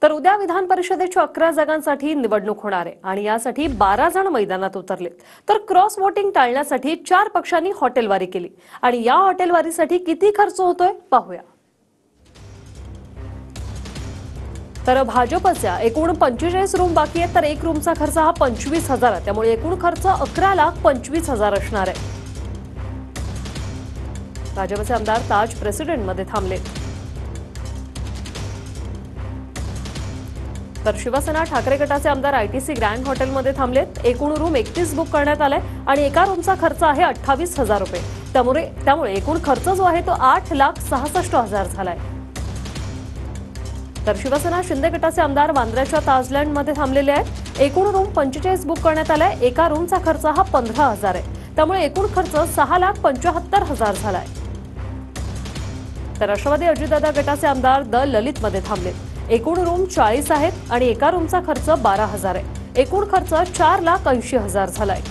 तर उद्या विधान परिषदेच्या 11 जागांसाठी निवडणूक होणार आहे आणि यासाठी 12 जण मैदानात उतरलेत। तर क्रॉस वोटिंग टाळण्यासाठी 4 पक्षांनी हॉटेलवारी केली आणि या हॉटेलवारीसाठी किती खर्च होतोय पाहूया। तर भाजपच्या एकूण 45 रूम बाकी आहेत, तर एक रूमचा खर्च हा 25,000 आहे, त्यामुळे एकूण खर्च 11,25,000 असणार आहे। भाजपचे आमदार ताज प्रेसिडेंट मध्ये थांबले, तर शिवसेना ठाकरे गटाचे आमदार आयटीसी ग्रँड हॉटेलमध्ये थांबलेत। एकूण रूम 31 बुक करण्यात आलाय आणि एका रूमचा खर्च आहे 28,000 रुपये, त्यामुळे एकूण खर्च जो आहे तो 8,66,000 झालाय। तर शिवसेना शिंदे गटाचे आमदार वांद्र्याच्या ताजलँड मध्ये थांबलेले आहेत। एकूण रूम 45 बुक करण्यात आलाय, एका रूमचा खर्च हा 15,000 आहे, त्यामुळे एकूण खर्च 6,75,000 झालाय। तर राष्ट्रवादी अजितदादा गटाचे आमदार द ललित मध्ये थांबलेत। एकूण रूम 40 आहेत आणि एका रूमचा खर्च 12,000 आहे, एकूण खर्च 4,80,000 झालाय।